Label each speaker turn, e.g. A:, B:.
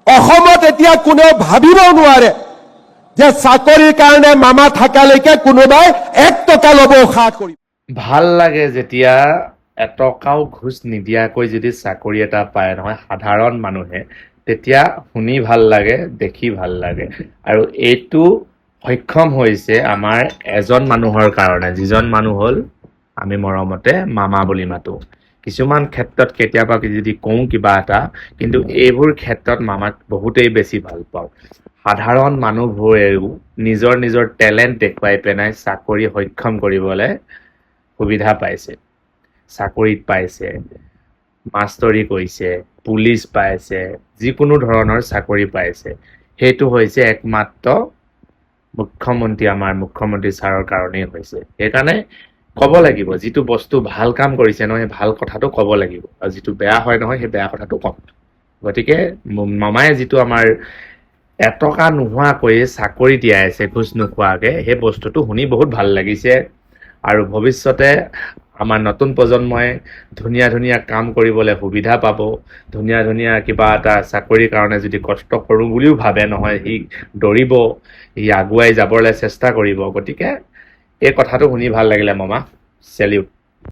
A: অসমত এতিয়া কোনেও ভাবিব নোৱাৰে যে চাকৰিৰ কাৰণে মামা থাকালৈকে কোনোবাই 1 টকা ল'ব উৎসাহ কৰিব।
B: ভাল লাগে যেতিয়া এটকাও ঘোষ নিদিয়াকৈ যদি চাকৰি এটা পায় নহয় সাধাৰণ মানুহে, তেতিয়া শুনি ভাল লাগে, দেখি ভাল লাগে। আৰু এইটো সক্ষম হৈছে আমাৰ এজন মানুহৰ কাৰণে, যিজন মানুহ হ'ল আমি মৰমতে মামা বুলি মাতো। কিছুমান ক্ষেত্ৰত কেতিয়াবা যদি কওঁ কিবা এটা, কিন্তু এইবোৰ ক্ষেত্ৰত মামাক বহুতেই বেছি ভাল পাওঁ। সাধাৰণ মানুহবোৰেও নিজৰ নিজৰ টেলেণ্ট দেখুৱাই পেলাই চাকৰি সক্ষম কৰিবলৈ সুবিধা পাইছে, চাকৰিত পাইছে, মাষ্টৰী কৰিছে, পুলিচ পাইছে, যিকোনো ধৰণৰ চাকৰি পাইছে। সেইটো হৈছে একমাত্ৰ মুখ্যমন্ত্ৰী, আমাৰ মুখ্যমন্ত্ৰী ছাৰৰ কাৰণেই হৈছে। সেইকাৰণে ক'ব লাগিব, যিটো বস্তু ভাল কাম কৰিছে নহয় সেই ভাল কথাটো ক'ব লাগিব, আৰু যিটো বেয়া হয় নহয় সেই বেয়া কথাটো ক'ম। গতিকে মামাই যিটো আমাৰ এটকা নোহোৱাকৈ চাকৰি দিয়াই আছে ঘোষ নোখোৱাকৈ, সেই বস্তুটো শুনি বহুত ভাল লাগিছে। আৰু ভৱিষ্যতে আমাৰ নতুন প্ৰজন্মই ধুনীয়া ধুনীয়া কাম কৰিবলৈ সুবিধা পাব, ধুনীয়া ধুনীয়া কিবা এটা চাকৰিৰ কাৰণে যদি কষ্ট কৰোঁ বুলিও ভাবে নহয়, সি দৌৰিব, সি আগুৱাই যাবলৈ চেষ্টা কৰিব। গতিকে এই কথাটো শুনি ভাল লাগিলে মামা, চেলিউট।